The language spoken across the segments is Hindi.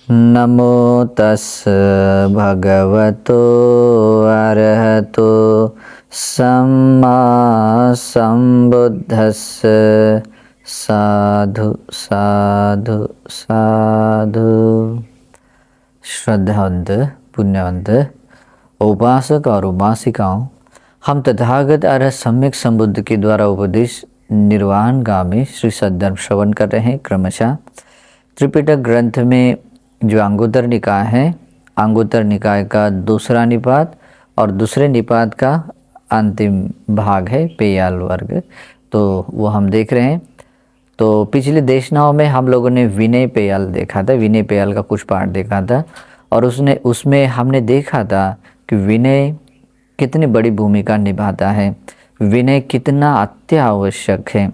नमो तस् भगवतो अरहतो सम्मा संबुद्धस्स। साधु साधु साधु। श्रद्धावंत पुण्यवंत उपासक और उपासिकाओं, हम तथागत अरहत सम्यक संबुद्ध के द्वारा उपदेश निर्वाण गामी श्री सद्धर्म श्रवण कर रहे हैं। क्रमशः त्रिपिटक ग्रंथ में जो अंगुत्तर निकाय है, अंगुत्तर निकाय का दूसरा निपात और दूसरे निपात का अंतिम भाग है पेयाल वर्ग, तो वो हम देख रहे हैं। तो पिछले देशनाओं में हम लोगों ने विनय पेयाल देखा था, विनय पेयाल का कुछ पाठ देखा था और उसमें हमने देखा था कि विनय कितनी बड़ी भूमिका निभाता है, विनय कितना अत्यावश्यक है।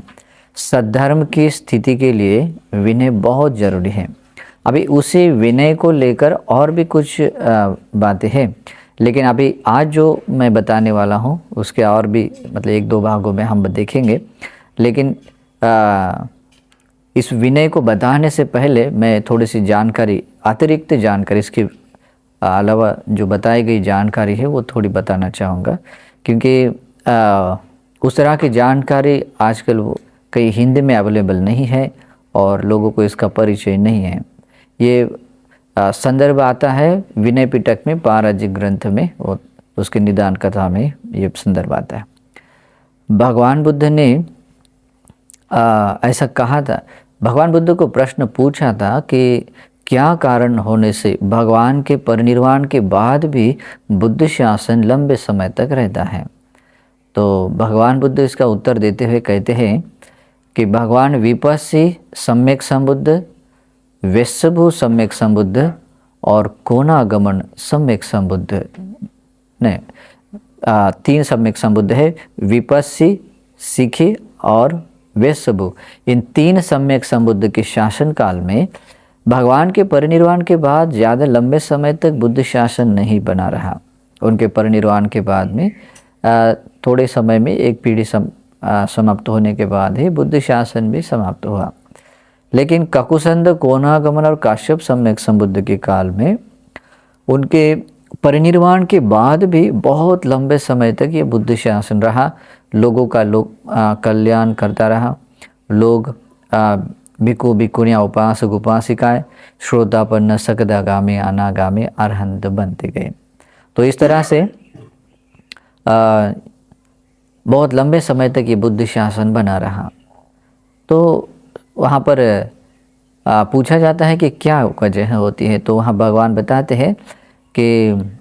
सद्धर्म की स्थिति के लिए विनय बहुत ज़रूरी है। अभी उसी विनय को लेकर और भी कुछ बातें हैं, लेकिन अभी आज जो मैं बताने वाला हूँ उसके और भी मतलब एक दो भागों में हम देखेंगे। लेकिन इस विनय को बताने से पहले मैं थोड़ी सी जानकारी, अतिरिक्त जानकारी, इसके अलावा जो बताई गई जानकारी है वो थोड़ी बताना चाहूँगा, क्योंकि उस तरह की जानकारी आजकल वो कई हिंदी में अवेलेबल नहीं है और लोगों को इसका परिचय नहीं है। ये संदर्भ आता है विनय पिटक में, पाराजिक ग्रंथ में, और उसके निदान कथा में ये संदर्भ आता है। भगवान बुद्ध ने ऐसा कहा था, भगवान बुद्ध को प्रश्न पूछा था कि क्या कारण होने से भगवान के परिनिर्वाण के बाद भी बुद्ध शासन लंबे समय तक रहता है। तो भगवान बुद्ध इसका उत्तर देते हुए कहते हैं कि भगवान विपस्सी सम्यक संबुद्ध, वेश्यभू सम्यक संबुद्ध और कोनागमन सम्यक संबुद्ध ने तीन सम्यक संबुद्ध है, विपस्सी, सिखी और वेश्यभू। इन तीन सम्यक संबुद्ध के शासन काल में भगवान के परिनिर्वाण के बाद ज़्यादा लंबे समय तक बुद्ध शासन नहीं बना रहा। उनके परिनिर्वाण के बाद में थोड़े समय में एक पीढ़ी समाप्त होने के बाद ही बुद्ध शासन भी समाप्त हुआ। लेकिन ककुसंद, कोनागमन और काश्यप सम्यक संबुद्ध के काल में उनके परिनिर्वाण के बाद भी बहुत लंबे समय तक ये बुद्ध शासन रहा। लोगों का कल्याण करता रहा। लोग भिक्खु भिक्खुनियाँ, उपासक उपासिकाएँ, श्रोतापन्न, सकदागामी, अनागामी, अरहंत बनते गए। तो इस तरह से बहुत लंबे समय तक ये बुद्ध शासन बना रहा। तो वहाँ पर पूछा जाता है कि क्या वजह होती है, तो वहाँ भगवान बताते हैं कि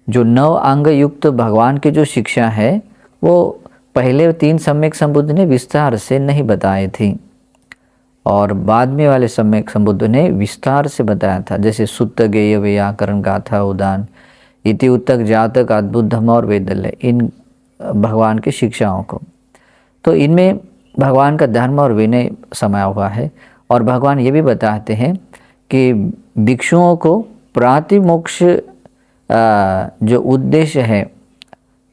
जो 9 अंग युक्त भगवान की जो शिक्षा है वो पहले 3 सम्यक संबुद्ध ने विस्तार से नहीं बताई थी और बाद में वाले सम्यक संबुद्ध ने विस्तार से बताया था। जैसे सुत्त, गेय, व्याकरण, गाथा, उदान, इति, उत्तक, जातक, अद्भुत, धम्म और वेदल्य, इन भगवान की शिक्षाओं को, तो इनमें भगवान का धर्म और विनय समाया हुआ है। और भगवान ये भी बताते हैं कि भिक्षुओं को प्रातिमोक्ष जो उद्देश्य है,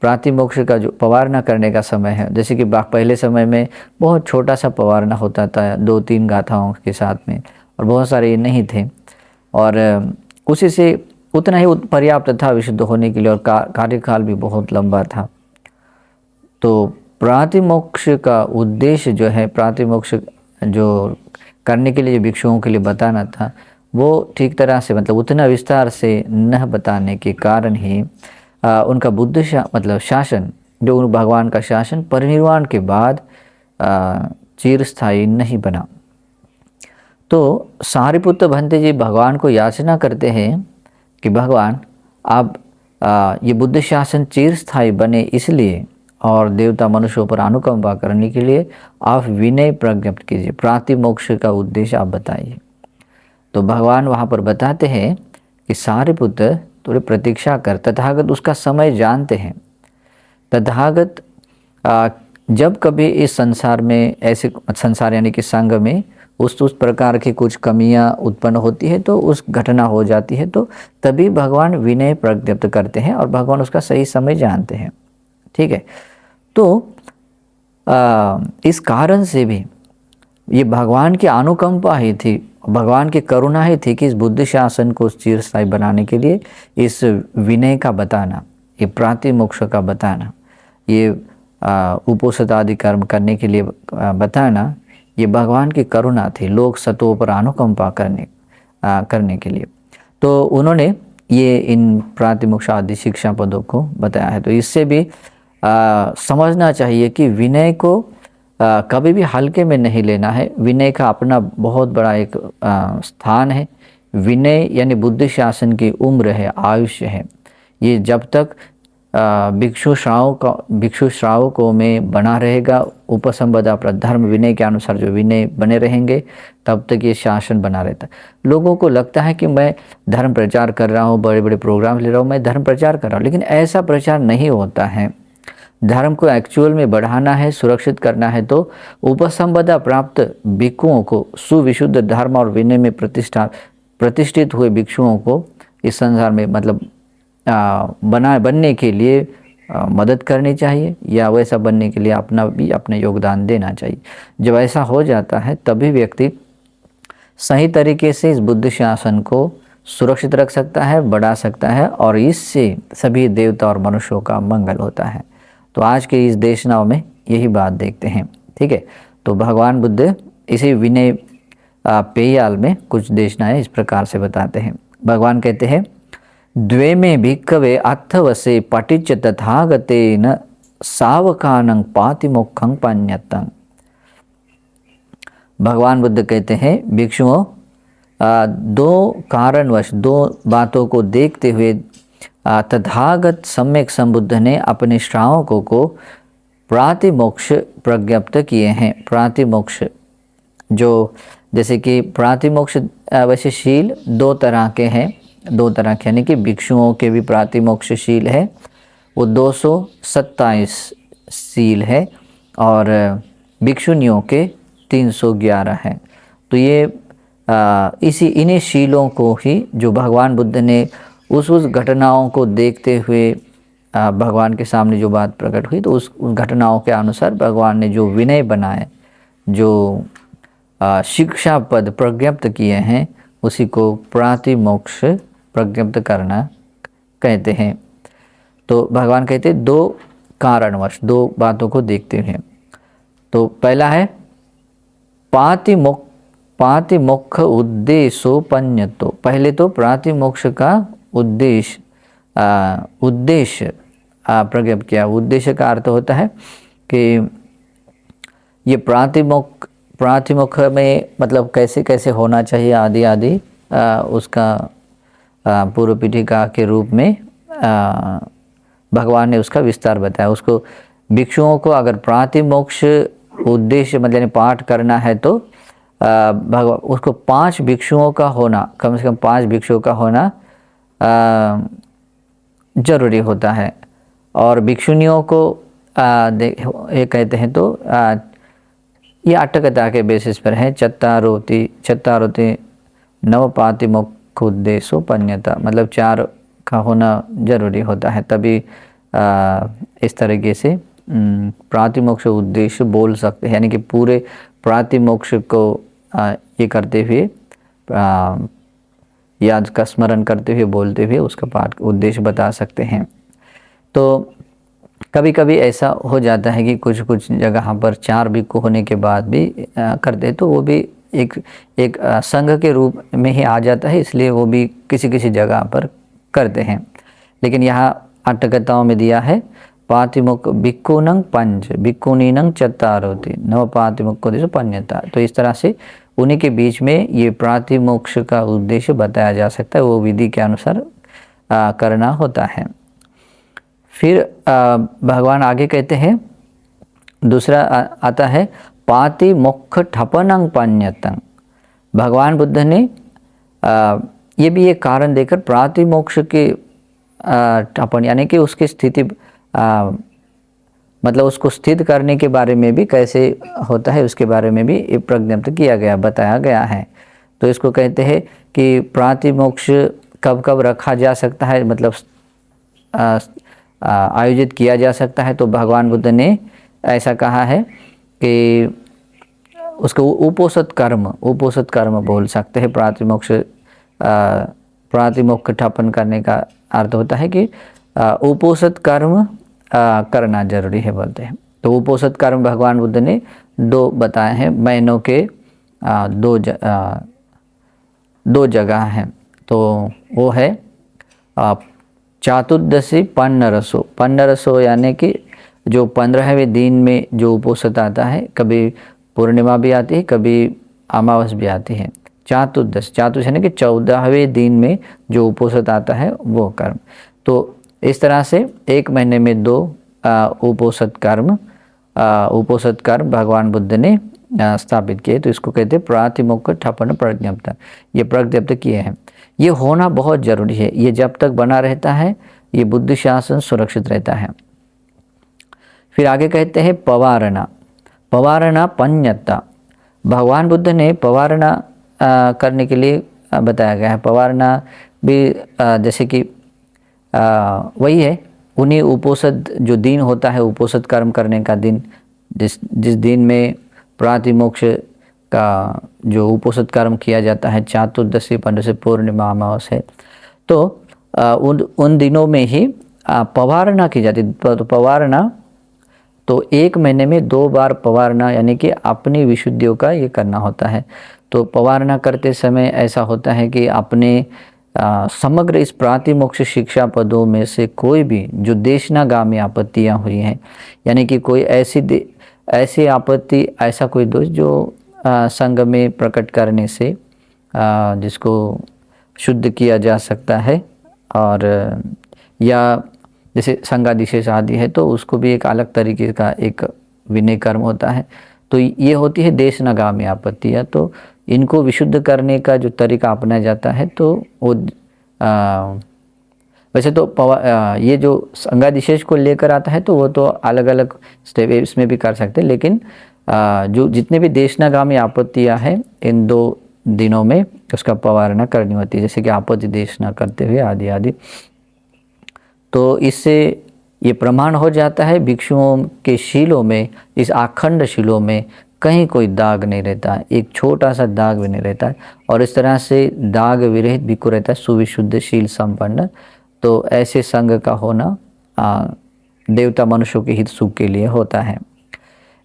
प्रातिमोक्ष का जो पवारना करने का समय है, जैसे कि पहले समय में बहुत छोटा सा पवारना होता था 2-3 गाथाओं के साथ में, और बहुत सारे ये नहीं थे और उसी से उतना ही पर्याप्त था विशुद्ध होने के लिए, और कार्यकाल भी बहुत लंबा था। तो प्रातिमोक्ष का उद्देश्य जो है, प्रातिमोक्ष जो करने के लिए भिक्षुओं के लिए बताना था, वो ठीक तरह से मतलब उतना विस्तार से न बताने के कारण ही उनका बुद्ध शासन, जो उन भगवान का शासन परिनिर्वाण के बाद चिरस्थायी नहीं बना। तो सारिपुत्र भंते जी भगवान को याचना करते हैं कि भगवान आप ये बुद्ध शासन चिरस्थायी बने इसलिए और देवता मनुष्यों पर अनुकंपा करने के लिए आप विनय प्रज्ञप्त कीजिए, प्रातिमोक्ष का उद्देश्य आप बताइए। तो भगवान वहाँ पर बताते हैं कि सारिपुत्र थोड़ी प्रतीक्षा कर, तथागत उसका समय जानते हैं। तथागत जब कभी इस संसार में ऐसे संसार यानी कि संग में उस प्रकार की कुछ कमियां उत्पन्न होती है, तो उस घटना हो जाती है, तो तभी भगवान विनय प्रज्ञप्त करते हैं और भगवान उसका सही समय जानते हैं। ठीक है, तो इस कारण से भी ये भगवान की अनुकंपा ही थी भगवान की करुणा ही थी कि इस बुद्धि शासन को चिरस्थायी बनाने के लिए इस विनय का बताना, ये प्रातिमोक्ष का बताना, ये उपोषित आदि कर्म करने के लिए बताना, ये भगवान की करुणा थी लोक सतों पर अनुकंपा करने के लिए। तो उन्होंने ये इन प्रातिमोक्ष आदि शिक्षा पदों को बताया है। तो इससे भी समझना चाहिए कि विनय को कभी भी हल्के में नहीं लेना है। विनय का अपना बहुत बड़ा एक स्थान है। विनय यानी बुद्धि शासन की उम्र है, आयुष्य है। ये जब तक भिक्षु श्रावकों में बना रहेगा, उपसंपदा धर्म विनय के अनुसार जो विनय बने रहेंगे, तब तक ये शासन बना रहता है। लोगों को लगता है कि मैं धर्म प्रचार कर रहा हूँ, बड़े बड़े प्रोग्राम ले रहा हूँ, मैं धर्म प्रचार कर रहा हूँ, लेकिन ऐसा प्रचार नहीं होता है। धर्म को एक्चुअल में बढ़ाना है, सुरक्षित करना है, तो उपसंपदा प्राप्त भिक्षुओं को, सुविशुद्ध धर्म और विनय में प्रतिष्ठित हुए भिक्षुओं को इस संसार में मतलब बनने के लिए मदद करनी चाहिए, या वैसा बनने के लिए अपना योगदान देना चाहिए। जब ऐसा हो जाता है तभी व्यक्ति सही तरीके से इस बुद्धि शासन को सुरक्षित रख सकता है, बढ़ा सकता है, और इससे सभी देवता और मनुष्यों का मंगल होता है। तो आज के इस देशनाव में यही बात देखते हैं। ठीक है, तो भगवान बुद्ध इसी विनय पेयाल में कुछ देशनाएं इस प्रकार से बताते हैं। भगवान कहते हैं, द्वे में भिक्खवे अर्थवसे पटिच तथागतेन सावकानं पातिमोक्षं पन्यतं। भगवान बुद्ध कहते हैं, भिक्षुओं, दो कारणवश, दो बातों को देखते हुए तथागत सम्यक संबुद्ध ने अपने श्रावकों को प्रातिमोक्ष प्रज्ञप्त किए हैं। प्रातिमोक्ष जो, जैसे कि प्रातिमोक्ष वैसे शील दो तरह के हैं, यानी कि भिक्षुओं के भी प्रातिमोक्ष शील है, वो 227 शील है, और भिक्षुनियों के 311 है। तो ये इन्हीं शीलों को ही जो भगवान बुद्ध ने उस घटनाओं को देखते हुए भगवान के सामने जो बात प्रकट हुई, तो उस घटनाओं के अनुसार भगवान ने जो विनय बनाए, जो शिक्षा पद प्रज्ञप्त किए हैं, उसी को प्रातिमोक्ष प्रज्ञप्त करना कहते हैं। तो भगवान कहते हैं दो कारणवश, दो बातों को देखते हुए। तो पहला है पातिमोक्ष उद्देश्योपन्यतो। पहले तो प्रातिमोक्ष का उद्देश्य प्रज्ञप्त किया। उद्देश्य का अर्थ होता है कि ये प्रातिमोक्ष में मतलब कैसे कैसे होना चाहिए आदि उसका पूर्व पीठिका के रूप में भगवान ने उसका विस्तार बताया। उसको भिक्षुओं को अगर प्रातिमोक्ष उद्देश्य मतलब पाठ करना है तो भगवान उसको 5 भिक्षुओं का होना, कम से कम 5 भिक्षुओं का होना जरूरी होता है। और भिक्षुनियों को ये कहते हैं तो ये अट्टकथा के बेसिस पर है। चत्तारोति नवपातिमोक्ष उद्देश्योपन्यता, मतलब 4 का होना जरूरी होता है, तभी इस तरीके से प्रातिमोक्ष उद्देश्य बोल सकते हैं। यानी कि पूरे प्रातिमोक्ष को ये करते हुए याद का स्मरण करते हुए बोलते हुए उसका पाठ उद्देश्य बता सकते हैं। तो कभी कभी ऐसा हो जाता है कि कुछ जगह पर 4 भिक्षु होने के बाद भी करते, तो वो भी एक संघ के रूप में ही आ जाता है, इसलिए वो भी किसी जगह पर करते हैं। लेकिन यहाँ अट्टकथाओं में दिया है पातिमोक्ष भिक्खूनंग 5 भिक्खुनीनंग चत्तारोति नवपातिमोक्ष। तो इस तरह से उन्हीं के बीच में ये प्रातिमोक्ष का उद्देश्य बताया जा सकता है, वो विधि के अनुसार करना होता है। फिर भगवान आगे कहते हैं, दूसरा आता है पातिमोक्ष ठपनंग पन्यतंग। भगवान बुद्ध ने ये भी एक कारण देकर प्रातिमोक्ष के ठपन यानी कि उसकी स्थिति मतलब उसको स्थित करने के बारे में भी कैसे होता है उसके बारे में भी प्रज्ञप्त किया गया, बताया गया है। तो इसको कहते हैं कि प्रातिमोक्ष कब कब रखा जा सकता है, मतलब आयोजित किया जा सकता है। तो भगवान बुद्ध ने ऐसा कहा है कि उसको उपोषित कर्म बोल सकते हैं। प्रातिमोक्ष ठपन करने का अर्थ होता है कि उपोषित कर्म करना जरूरी है बोलते हैं। तो उपोषित कर्म भगवान बुद्ध ने 2 बताए हैं, महीनों के 2 जगह हैं। तो वो है चातुर्दशी पन्नरसो यानी कि जो 15वें दिन में जो उपोषित आता है, कभी पूर्णिमा भी आती है, कभी अमावस भी आती है। चातुर्दश यानी कि 14वें दिन में जो उपोषित आता है वो कर्म। तो इस तरह से 1 महीने में 2 उपोषित कर्म भगवान बुद्ध ने स्थापित किए। तो इसको कहते हैं प्रातिमोक्ष ठपन प्रज्ञप्त। ये प्रज्ञप्त किए हैं। ये होना बहुत जरूरी है। ये जब तक बना रहता है ये बुद्धि शासन सुरक्षित रहता है। फिर आगे कहते हैं पवारणा पन्यता। भगवान बुद्ध ने पवारणा करने के लिए बताया गया है। पवारणा भी जैसे कि वही है, उन्हीं उपोषित जो दिन होता है, उपोषित कर्म करने का दिन, जिस दिन में प्रातिमोक्ष का जो उपोषित कर्म किया जाता है, चातुर्दशी, पंद्रह पूर्णिमा, अमावस है, तो उन दिनों में ही पवारणा की जाती। तो पवारणा तो 1 महीने में 2 बार पवारणा यानी कि अपनी विशुद्धियों का ये करना होता है। तो पवारणा करते समय ऐसा होता है कि अपने समग्र इस प्रातिमोक्ष शिक्षा पदों में से कोई भी जो देशनागामी आपत्तियाँ हुई हैं, यानी कि कोई ऐसी आपत्ति, ऐसा कोई दोष जो संघ में प्रकट करने से जिसको शुद्ध किया जा सकता है, और या जैसे संघादिशेष आदि है तो उसको भी एक अलग तरीके का एक विनय कर्म होता है। तो ये होती है देशनागामी आपत्तियाँ। तो इनको विशुद्ध करने का जो तरीका अपनाया जाता है, तो वो वैसे तो ये जो संघादिशेष को लेकर आता है तो वो तो अलग अलग स्टेप इसमें भी कर सकते हैं, लेकिन जो जितने भी देशनागामी आपत्तियाँ हैं इन 2 दिनों में उसका पवारणा करनी होती है, जैसे कि आपत्ति देशना करते हुए आदि आदि। तो इससे ये प्रमाण हो जाता है भिक्षुओं के शीलों में, इस अखंड शीलों में कहीं कोई दाग नहीं रहता है, एक छोटा सा दाग भी नहीं रहता है, और इस तरह से दाग विरहित भिक्षु रहता है, सुविशुद्ध शील संपन्न। तो ऐसे संघ का होना देवता मनुष्यों के हित सुख के लिए होता है।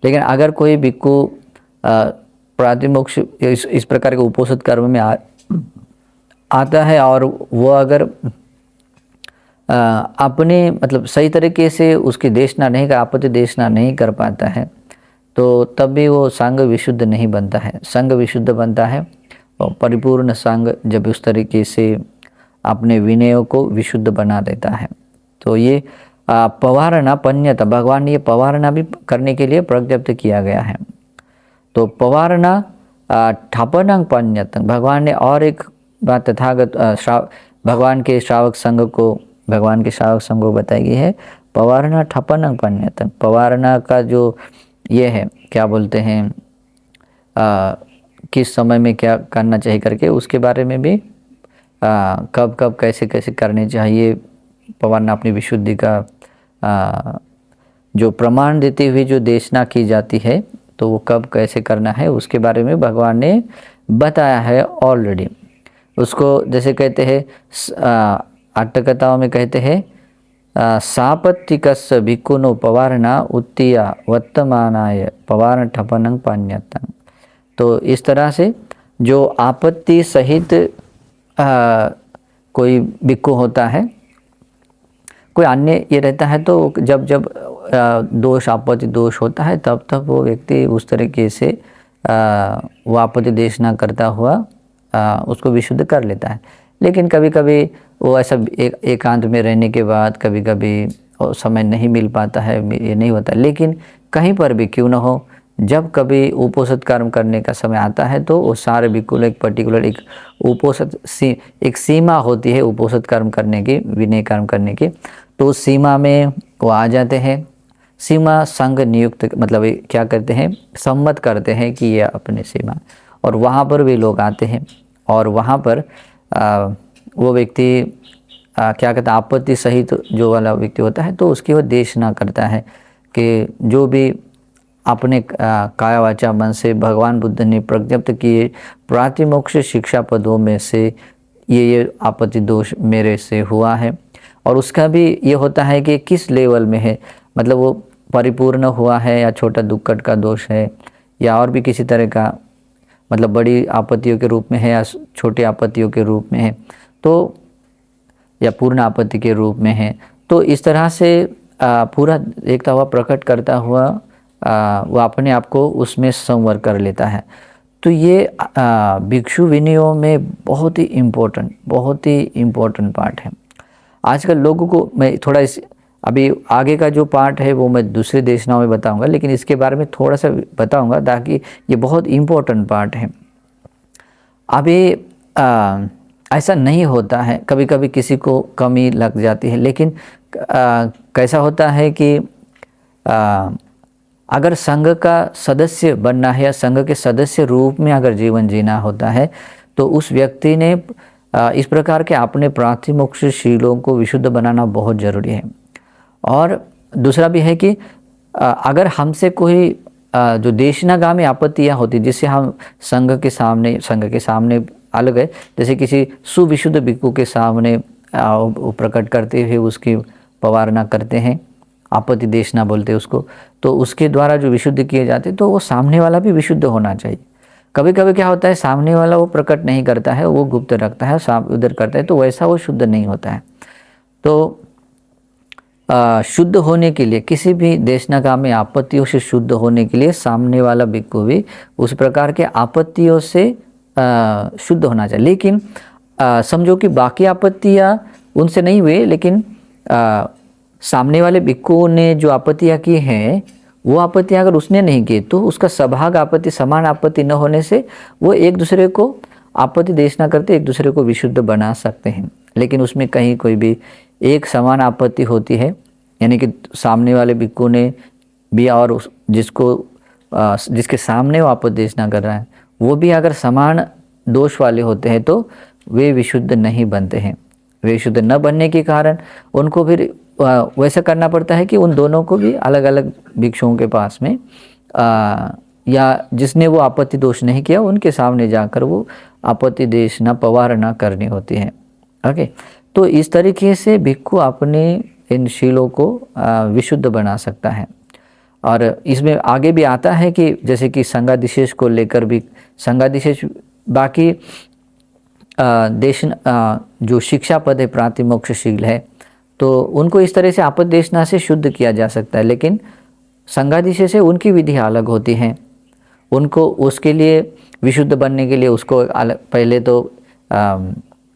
लेकिन अगर कोई भिक्षु प्रातिमोक्ष इस प्रकार के उपोषित कर्म में आता है और वो अगर अपने मतलब सही तरीके से उसकी देशना नहीं कर, आपत्ति देशना नहीं कर पाता है, तो तब भी वो संघ विशुद्ध नहीं बनता है। संघ विशुद्ध बनता है और परिपूर्ण संघ जब उस तरीके से अपने विनयों को विशुद्ध बना देता है। तो ये पवारणा पन्यता, भगवान ने ये पवारणा भी करने के लिए प्रज्ञप्त किया गया है। तो पवारणा ठपनंग पन्यतं, भगवान ने और एक बात तथागत भगवान के श्रावक संघ को बताई गई है, पवारणा ठपनंग पन्यतं। पवारणा का जो ये है, क्या बोलते हैं, किस समय में क्या करना चाहिए करके, उसके बारे में भी कब कब कैसे कैसे करने चाहिए। पवारणा अपनी विशुद्धि का जो प्रमाण देते हुए जो देशना की जाती है, तो वो कब कैसे करना है उसके बारे में भगवान ने बताया है ऑलरेडी। उसको जैसे कहते हैं अट्टकथाओं में कहते हैं सापत्तिकस्य भिक्खुनो पवारणा उत्तिया वर्तमानाय पवारण ठपनं पन्यतं। तो इस तरह से जो आपत्ति सहित कोई भिक्खु होता है, कोई अन्य ये रहता है, तो जब जब दोष आपत्ति दोष होता है तब तब वो व्यक्ति उस तरीके से वो आपत्ति देशना करता हुआ उसको विशुद्ध कर लेता है। लेकिन कभी कभी वो ऐसा एकांत में रहने के बाद कभी कभी समय नहीं मिल पाता है, ये नहीं होता। लेकिन कहीं पर भी क्यों न हो, जब कभी उपोषित कर्म करने का समय आता है तो वो सारे बिल्कुल एक पर्टिकुलर एक उपोषित एक सीमा होती है उपोषित कर्म करने की, विनय कर्म करने की। तो उस सीमा में वो आ जाते हैं। सीमा संघ नियुक्त मतलब क्या करते हैं, सम्मत करते हैं कि ये अपने सीमा, और वहाँ पर भी लोग आते हैं और वहाँ पर वो व्यक्ति क्या कहता है, आपत्ति सहित जो वाला व्यक्ति होता है तो उसकी वो देशना करता है कि जो भी अपने काया वाचा मन से भगवान बुद्ध ने प्रज्ञप्त किए प्रातिमोक्ष शिक्षा पदों में से ये आपत्ति दोष मेरे से हुआ है। और उसका भी ये होता है कि किस लेवल में है, मतलब वो परिपूर्ण हुआ है या छोटा दुक्कट का दोष है या और भी किसी तरह का, मतलब बड़ी आपत्तियों के रूप में है या छोटी आपत्तियों के रूप में है, तो या पूर्ण आपत्ति के रूप में है। तो इस तरह से पूरा देखता हुआ प्रकट करता हुआ वो अपने आप को उसमें संवर कर लेता है। तो ये भिक्षु विनयों में बहुत ही इम्पोर्टेंट पार्ट है। आजकल लोगों को मैं थोड़ा अभी आगे का जो पार्ट है वो मैं दूसरे देशनाओं में बताऊंगा, लेकिन इसके बारे में थोड़ा सा बताऊंगा ताकि ये बहुत इम्पोर्टेंट पार्ट है। अभी ऐसा नहीं होता है, कभी कभी किसी को कमी लग जाती है, लेकिन कैसा होता है कि अगर संघ का सदस्य बनना है या संघ के सदस्य रूप में अगर जीवन जीना होता है तो उस व्यक्ति ने इस प्रकार के अपने प्रातिमोक्ष शीलों को विशुद्ध बनाना बहुत ज़रूरी है। और दूसरा भी है कि अगर हमसे कोई जो देशनागामी आपत्तियाँ होती जिससे हम संघ के सामने अलग है, जैसे किसी सुविशुद्ध भिक्षु के सामने प्रकट करते हुए उसकी पवारना करते हैं, आपत्ति देशना बोलते हैं उसको, तो उसके द्वारा जो विशुद्ध किए जाते तो वो सामने वाला भी विशुद्ध होना चाहिए। कभी कभी क्या होता है, सामने वाला वो प्रकट नहीं करता है, वो गुप्त रखता है, उधर करता है, तो वैसा वो शुद्ध नहीं होता है। तो शुद्ध होने के लिए, किसी भी देशनागामी आपत्तियों से शुद्ध होने के लिए सामने वाला भिक्षु भी उस प्रकार के आपत्तियों से शुद्ध होना चाहिए। लेकिन समझो कि बाकी आपत्तियाँ उनसे नहीं हुए, लेकिन सामने वाले भिक्षु ने जो आपत्तियाँ की हैं वो आपत्तियाँ अगर उसने नहीं की तो उसका सभाग आपत्ति समान आपत्ति न होने से वो एक दूसरे को आपत्ति देशना करते एक दूसरे को विशुद्ध बना सकते हैं। लेकिन उसमें कहीं कोई भी एक समान आपत्ति होती है, यानी कि सामने वाले भिक्षु ने भी और जिसके सामने वो आपत्ति देशना कर रहा है वो भी अगर समान दोष वाले होते हैं तो वे विशुद्ध नहीं बनते हैं। वे विशुद्ध न बनने के कारण उनको फिर वैसा करना पड़ता है कि उन दोनों को भी अलग अलग भिक्षुओं के पास में या जिसने वो आपत्ति दोष नहीं किया उनके सामने जाकर वो आपत्ति देश न पवारना करनी होती है। ओके, तो इस तरीके से भिक्षु अपने इन शीलों को विशुद्ध बना सकता है। और इसमें आगे भी आता है कि जैसे कि संघादिशेष को लेकर भी, संघादिशेष बाकी देश जो शिक्षा पद है प्रातिमोक्ष शील है तो उनको इस तरह से आपत्ति देशना से शुद्ध किया जा सकता है। लेकिन संघादिशेष से उनकी विधि अलग होती है, उनको उसके लिए विशुद्ध बनने के लिए उसको अलग पहले तो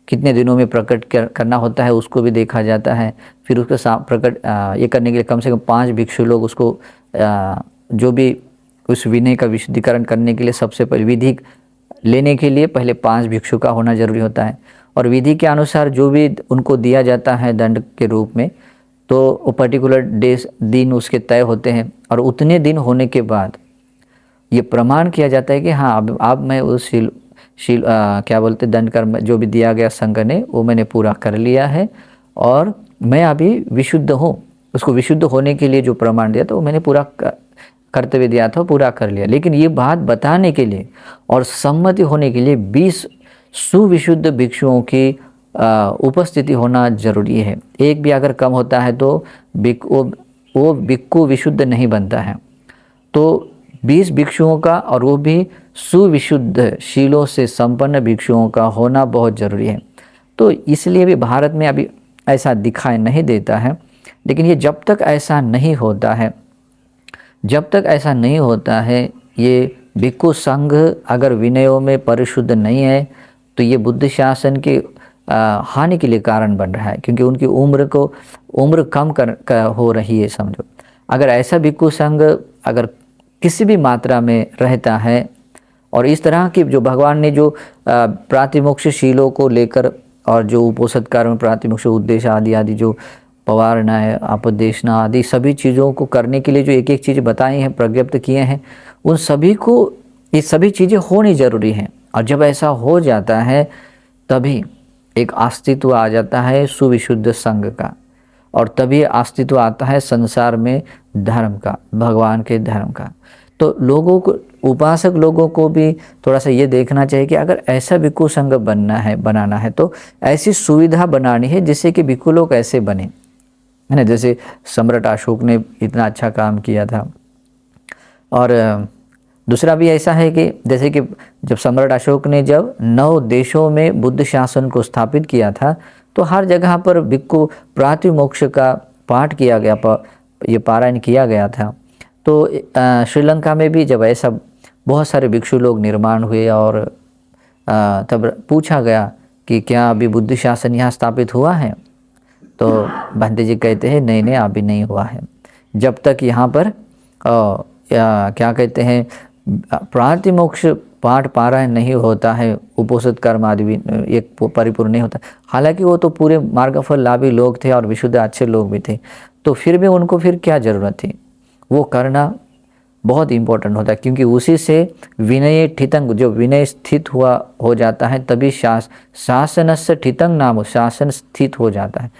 कितने दिनों में प्रकट करना होता है उसको भी देखा जाता है। फिर उसको प्रकट ये करने के लिए कम से कम 5 भिक्षु लोग उसको जो भी उस विनय का विशुद्धिकरण करने के लिए सबसे पहले विधि लेने के लिए पहले 5 भिक्षु का होना जरूरी होता है। और विधि के अनुसार जो भी उनको दिया जाता है दंड के रूप में तो वो पर्टिकुलर दिन उसके तय होते हैं। और उतने दिन होने के बाद ये प्रमाण किया जाता है कि हाँ अब मैं उस क्या बोलते दंड कर्म जो भी दिया गया संघ ने वो मैंने पूरा कर लिया है और मैं अभी विशुद्ध हूँ। उसको विशुद्ध होने के लिए जो प्रमाण दिया था वो मैंने पूरा कर्तव्य दिया था पूरा कर लिया। लेकिन ये बात बताने के लिए और सम्मति होने के लिए 20 सुविशुद्ध भिक्षुओं की उपस्थिति होना जरूरी है। एक भी अगर कम होता है तो वो भिक्षु विशुद्ध नहीं बनता है। तो 20 भिक्षुओं का और वो भी सुविशुद्ध शीलों से संपन्न भिक्षुओं का होना बहुत ज़रूरी है। तो इसलिए भी भारत में अभी ऐसा दिखाई नहीं देता है। लेकिन ये जब तक ऐसा नहीं होता है, ये भिक्षु संघ अगर विनयों में परिशुद्ध नहीं है तो ये बुद्ध शासन के हानि के लिए कारण बन रहा है, क्योंकि उनकी उम्र कम हो रही है। समझो अगर ऐसा भिक्षु संघ अगर किसी भी मात्रा में रहता है और इस तरह की जो भगवान ने जो प्रातिमोक्ष शीलों को लेकर और जो उपोषद कर्म प्रातिमोक्ष उद्देश्य आदि जो पवारना है आपदेशना आदि सभी चीज़ों को करने के लिए जो एक एक चीज़ बताई हैं प्रज्ञप्त किए हैं उन सभी को ये सभी चीज़ें होनी ज़रूरी हैं। और जब ऐसा हो जाता है तभी एक अस्तित्व आ जाता है सुविशुद्ध संघ का। और तभी अस्तित्व आता है संसार में धर्म का, भगवान के धर्म का। तो लोगों को, उपासक लोगों को भी थोड़ा सा ये देखना चाहिए कि अगर ऐसा भिक्षु संघ बनाना है तो ऐसी सुविधा बनानी है जिससे कि भिक्षु लोग ऐसे बने, है ना। जैसे सम्राट अशोक ने इतना अच्छा काम किया था। और दूसरा भी ऐसा है कि जैसे कि जब सम्राट अशोक ने जब 9 देशों में बुद्ध शासन को स्थापित किया था तो हर जगह पर भिक्षु प्रातिमोक्ष का पाठ किया गया, ये पारायण किया गया था। तो श्रीलंका में भी जब ऐसा बहुत सारे भिक्षु लोग निर्माण हुए और तब पूछा गया कि क्या अभी बुद्ध शासन यहाँ स्थापित हुआ है, तो भंते जी कहते हैं नहीं नहीं अभी नहीं हुआ है। जब तक यहाँ पर क्या कहते हैं प्रातिमोक्ष पाठ पारायण नहीं होता है, उपोषित कर्म आदि भी एक परिपूर्ण नहीं होता। हालांकि वो तो पूरे मार्गफल लाभी लोग थे और विशुद्ध अच्छे लोग भी थे, तो फिर भी उनको फिर क्या ज़रूरत थी, वो करना बहुत इम्पोर्टेंट होता है। क्योंकि उसी से विनय ठितंग, जो विनय स्थित हुआ हो जाता है, तभी शासनस्य ठितंग नाम शासन स्थित हो जाता है।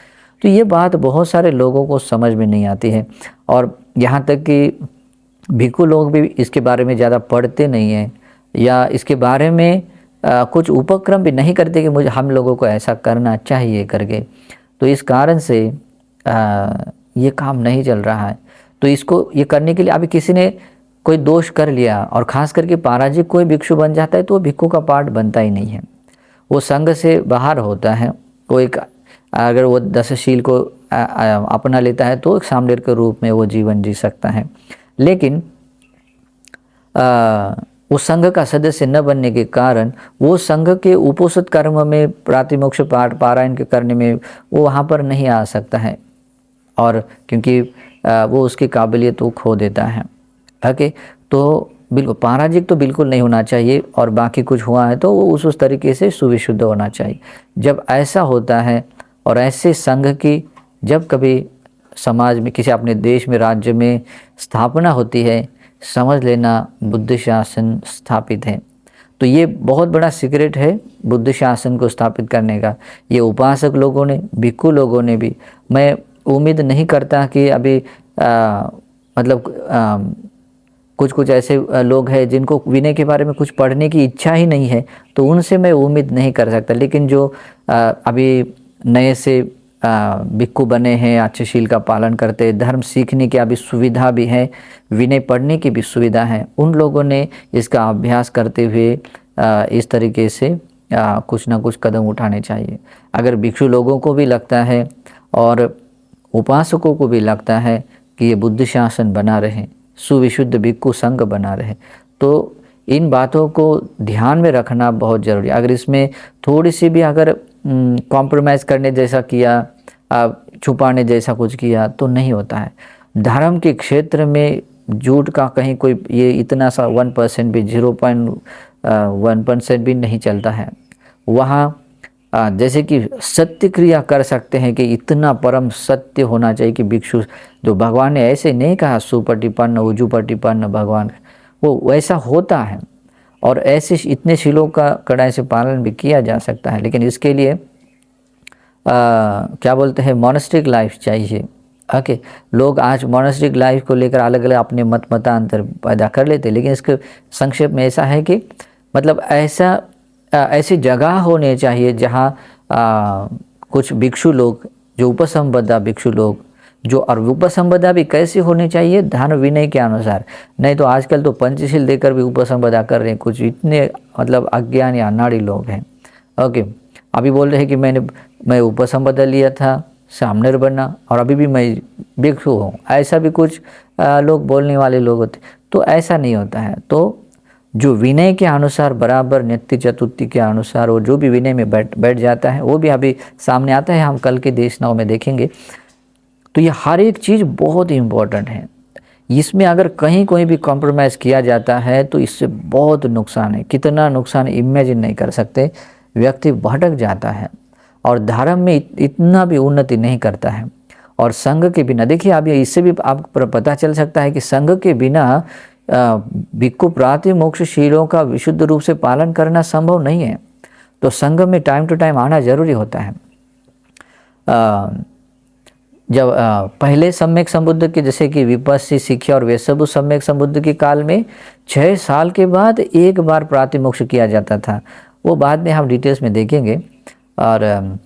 तो ये बात बहुत सारे लोगों को समझ में नहीं आती है और यहाँ तक कि भिक्षु लोग भी इसके बारे में ज़्यादा पढ़ते नहीं हैं या इसके बारे में कुछ उपक्रम भी नहीं करते कि मुझे हम लोगों को ऐसा करना चाहिए करके। तो इस कारण से ये काम नहीं चल रहा है। तो इसको ये करने के लिए अभी किसी ने कोई दोष कर लिया और ख़ास करके पराजित कोई भिक्षु बन जाता है तो वो भिक्षु का पाठ बनता ही नहीं है, वो संघ से बाहर होता है। वो एक अगर वो दशशील को अपना लेता है तो एक सामनेर के रूप में वो जीवन जी सकता है। लेकिन उस संघ का सदस्य न बनने के कारण वो संघ के उपोषित कर्म में प्रातिमोक्ष पाठ पारायण के करने में वो वहाँ पर नहीं आ सकता है, और क्योंकि वो उसकी काबिलियत वो खो देता है। ओके, तो बिल्कुल पराजित तो बिल्कुल नहीं होना चाहिए और बाकी कुछ हुआ है तो वो उस तरीके से सुविशुद्ध होना चाहिए। जब ऐसा होता है और ऐसे संघ की जब कभी समाज में, किसी अपने देश में, राज्य में स्थापना होती है, समझ लेना बुद्ध शासन स्थापित है। तो ये बहुत बड़ा सीक्रेट है बुद्ध शासन को स्थापित करने का। ये उपासक लोगों ने, भिक्षु लोगों ने भी, मैं उम्मीद नहीं करता कि अभी कुछ ऐसे लोग हैं जिनको विनय के बारे में कुछ पढ़ने की इच्छा ही नहीं है, तो उनसे मैं उम्मीद नहीं कर सकता। लेकिन जो अभी नए से भिक्षु बने हैं, अच्छे शील का पालन करते, धर्म सीखने की अभी सुविधा भी है, विनय पढ़ने की भी सुविधा है, उन लोगों ने इसका अभ्यास करते हुए इस तरीके से कुछ ना कुछ कदम उठाने चाहिए। अगर भिक्षु लोगों को भी लगता है और उपासकों को भी लगता है कि ये बुद्ध शासन बना रहे, सुविशुद्ध भिक्षु संघ बना रहे, तो इन बातों को ध्यान में रखना बहुत ज़रूरी है। अगर इसमें थोड़ी सी भी अगर कॉम्प्रोमाइज़ करने जैसा किया, छुपाने जैसा कुछ किया तो नहीं होता है। धर्म के क्षेत्र में झूठ का कहीं कोई ये इतना सा 1% भी, 0.1% भी नहीं चलता है। वहाँ जैसे कि सत्य क्रिया कर सकते हैं कि इतना परम सत्य होना चाहिए कि भिक्षु, जो भगवान ने ऐसे नहीं कहा सुपटिपन्न उजुपटिपन्न भगवान, वो वैसा होता है और ऐसे इतने शीलों का कड़ाई से पालन भी किया जा सकता है। लेकिन इसके लिए क्या बोलते हैं, मोनास्टिक लाइफ चाहिए। ओके, लोग आज मोनास्टिक लाइफ को लेकर अलग अलग अपने मतांतर पैदा कर लेते हैं, लेकिन इसके संक्षेप में ऐसा है कि मतलब ऐसी जगह होनी चाहिए जहाँ कुछ भिक्षु लोग, जो उपसंपदा भिक्षु लोग, जो और उपसंपदा भी कैसी होनी चाहिए, धर्म विनय के अनुसार। नहीं तो आजकल तो पंचशील देकर भी उपसंपदा कर रहे हैं कुछ इतने मतलब अज्ञानी अनाड़ी लोग हैं। ओके, अभी बोल रहे हैं कि मैं उपसंपदा लिया था, सामनेर बना और अभी भी मैं भिक्षु हूँ, ऐसा भी कुछ लोग बोलने वाले लोग होते। तो ऐसा नहीं होता है। तो जो विनय के अनुसार बराबर, नित्य चतुर्थी के अनुसार वो जो भी विनय में बैठ जाता है, वो भी अभी सामने आता है, हम कल के देशनाओं में देखेंगे। तो ये हर एक चीज़ बहुत इम्पोर्टेंट है। इसमें अगर कहीं कोई भी कॉम्प्रोमाइज़ किया जाता है तो इससे बहुत नुकसान है। कितना नुकसान इमेजिन नहीं कर सकते। व्यक्ति भटक जाता है और धर्म में इतना भी उन्नति नहीं करता है। और संघ के बिना, देखिए अब इससे भी आपको पता चल सकता है कि संघ के बिना भिक्षु प्रातिमोक्ष शीलों का विशुद्ध रूप से पालन करना संभव नहीं है। तो संघ में टाइम टू टाइम आना जरूरी होता है। जब पहले सम्यक संबुद्ध के जैसे कि विपस्सी, सिख्या और वेशभु सम्यक संबुद्ध के काल में 6 साल के बाद एक बार प्रातिमोक्ष किया जाता था। वो बाद में हम डिटेल्स में देखेंगे और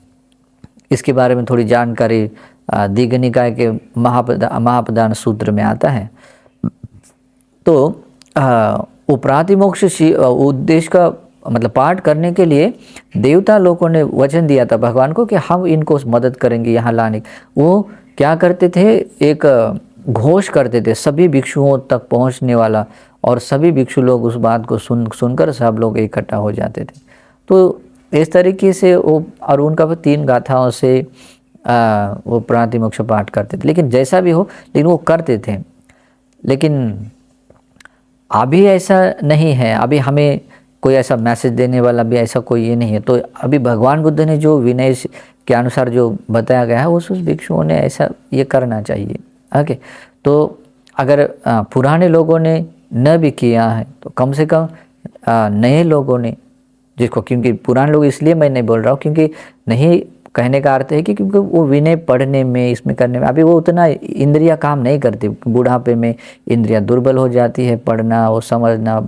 इसके बारे में थोड़ी जानकारी दीघ निकाय के महाप्रदान सूत्र में आता है। तो वो प्रातिमोक्ष उद्देश्य का मतलब पाठ करने के लिए देवता लोगों ने वचन दिया था भगवान को कि हम इनको मदद करेंगे यहाँ लाने। वो क्या करते थे, एक घोष करते थे सभी भिक्षुओं तक पहुँचने वाला, और सभी भिक्षु लोग उस बात को सुनकर सब लोग इकट्ठा हो जाते थे। तो इस तरीके से वो, और उनका 3 गाथाओं से वो प्रातिमोक्ष पाठ करते थे। लेकिन जैसा भी हो, लेकिन वो करते थे। लेकिन अभी ऐसा नहीं है, अभी हमें कोई ऐसा मैसेज देने वाला भी ऐसा कोई ये नहीं है। तो अभी भगवान बुद्ध ने जो विनय के अनुसार जो बताया गया है उस भिक्षुओं ने ऐसा ये करना चाहिए। ओके, तो अगर पुराने लोगों ने न भी किया है तो कम से कम नए लोगों ने जिसको, क्योंकि पुराने लोग इसलिए मैं नहीं बोल रहा हूँ क्योंकि नहीं कहने का अर्थ है कि क्योंकि वो विनय पढ़ने में, इसमें करने में अभी वो उतना इंद्रिया काम नहीं करती। बुढ़ापे में इंद्रिया दुर्बल हो जाती है, पढ़ना वो समझना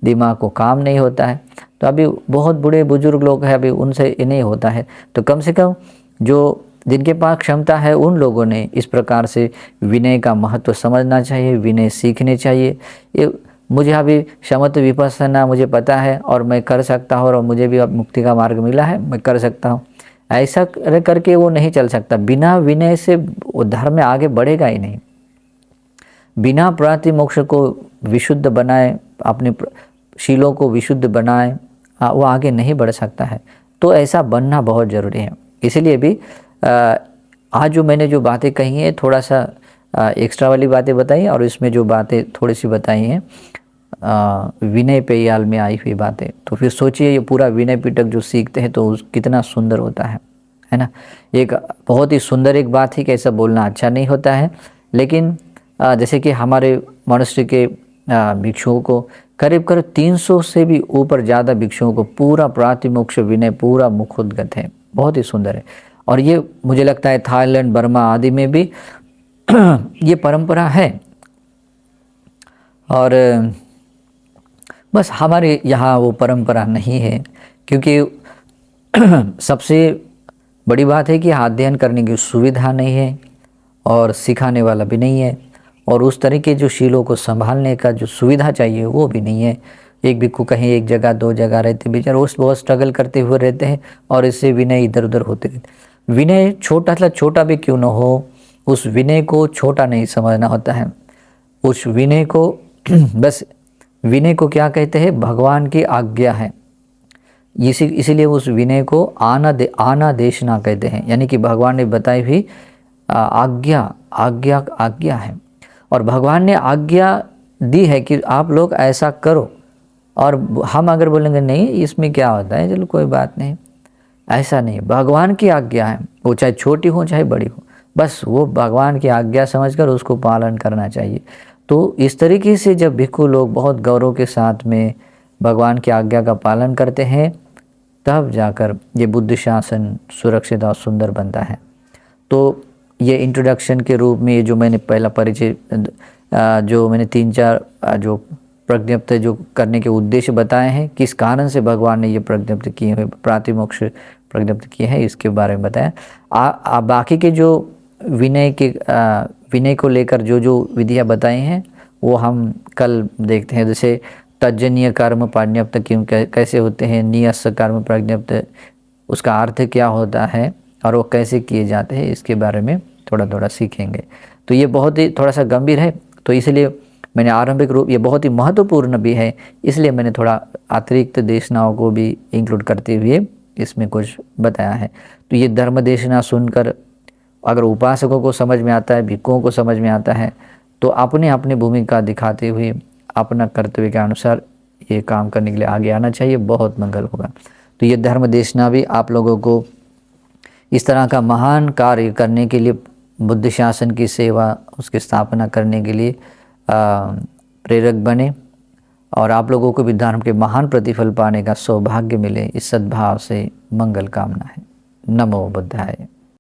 दिमाग को काम नहीं होता है। तो अभी बहुत बूढ़े बुजुर्ग लोग हैं, अभी उनसे नहीं होता है। तो कम से कम जो जिनके पास क्षमता है उन लोगों ने इस प्रकार से विनय का महत्व समझना चाहिए, विनय सीखने चाहिए। ये मुझे अभी शमत विपස්සना मुझे पता है और मैं कर सकता हूँ, और मुझे भी अब मुक्ति का मार्ग मिला है, मैं कर सकता हूँ, ऐसा करके वो नहीं चल सकता। बिना विनय से वो धर्म में आगे बढ़ेगा ही नहीं। बिना प्रातिमोक्ष को विशुद्ध बनाए, अपने शीलों को विशुद्ध बनाए, वो आगे नहीं बढ़ सकता है। तो ऐसा बनना बहुत ज़रूरी है। इसलिए भी आज जो मैंने जो बातें कही हैं, थोड़ा सा एक्स्ट्रा वाली बातें बताई, और इसमें जो बातें थोड़ी सी बताई हैं विनय पेयाल में आई हुई बातें। तो फिर सोचिए ये पूरा विनय पिटक जो सीखते हैं तो कितना सुंदर होता है ना। एक बहुत ही सुंदर एक बात है कि ऐसा बोलना अच्छा नहीं होता है, लेकिन जैसे कि हमारे मनुष्य के भिक्षुओं को करीब 300 से भी ऊपर ज़्यादा भिक्षुओं को पूरा प्रातिमोक्ष विनय पूरा मुखोद्गत है, बहुत ही सुंदर है। और ये मुझे लगता है थाईलैंड, बर्मा आदि में भी ये परंपरा है। और बस हमारे यहाँ वो परंपरा नहीं है, क्योंकि सबसे बड़ी बात है कि अध्ययन करने की सुविधा नहीं है और सिखाने वाला भी नहीं है, और उस तरह के जो शीलों को संभालने का जो सुविधा चाहिए वो भी नहीं है। एक भिक्षु कहीं एक जगह 2 जगह रहते, बेचारे उस बहुत स्ट्रगल करते हुए रहते हैं, और इससे विनय इधर उधर होते रहते। विनय छोटा भी क्यों न हो, उस विनय को छोटा नहीं समझना होता है। उस विनय को बस विनय को क्या कहते हैं, भगवान की आज्ञा है। इसीलिए उस विनय को आना देशना कहते हैं, यानी कि भगवान ने बताई हुई आज्ञा है। और भगवान ने आज्ञा दी है कि आप लोग ऐसा करो, और हम अगर बोलेंगे नहीं इसमें क्या होता है, चलो कोई बात नहीं, ऐसा नहीं। भगवान की आज्ञा है, वो चाहे छोटी हो चाहे बड़ी हो, बस वो भगवान की आज्ञा समझकर उसको पालन करना चाहिए। तो इस तरीके से जब भिक्षु लोग बहुत गौरव के साथ में भगवान की आज्ञा का पालन करते हैं, तब जाकर ये बुद्ध शासन सुरक्षित और सुंदर बनता है। तो ये इंट्रोडक्शन के रूप में ये जो मैंने पहला परिचय जो मैंने 3-4 जो प्रज्ञप्ति जो करने के उद्देश्य बताए हैं, किस कारण से भगवान ने ये प्रज्ञप्ति किए हुए प्रातिमोक्ष प्रज्ञप्ति किए हैं, इसके बारे में बताया। बाकी के जो विनय को लेकर जो विधियाँ बताई हैं वो हम कल देखते हैं। जैसे तज्जनीय कर्म प्रज्ञप्त क्यों कैसे होते हैं, नियस कर्म प्रज्ञप्त उसका अर्थ क्या होता है और वो कैसे किए जाते हैं, इसके बारे में थोड़ा सीखेंगे। तो ये बहुत ही थोड़ा सा गंभीर है, तो इसलिए मैंने आरंभिक रूप, ये बहुत ही महत्वपूर्ण भी है, इसलिए मैंने थोड़ा अतिरिक्त देशनाओं को भी इंक्लूड करते हुए इसमें कुछ बताया है। तो ये धर्म देशना सुनकर अगर उपासकों को समझ में आता है, भिक्षुओं को समझ में आता है, तो अपने अपनी भूमिका दिखाते हुए अपना कर्तव्य के अनुसार ये काम करने के लिए आगे आना चाहिए, बहुत मंगल होगा। तो ये धर्म देशना भी आप लोगों को इस तरह का महान कार्य करने के लिए, बुद्ध शासन की सेवा उसकी स्थापना करने के लिए प्रेरक बने, और आप लोगों को भी धर्म के महान प्रतिफल पाने का सौभाग्य मिले, इस सद्भाव से मंगल कामना है। नमो बुद्धाय।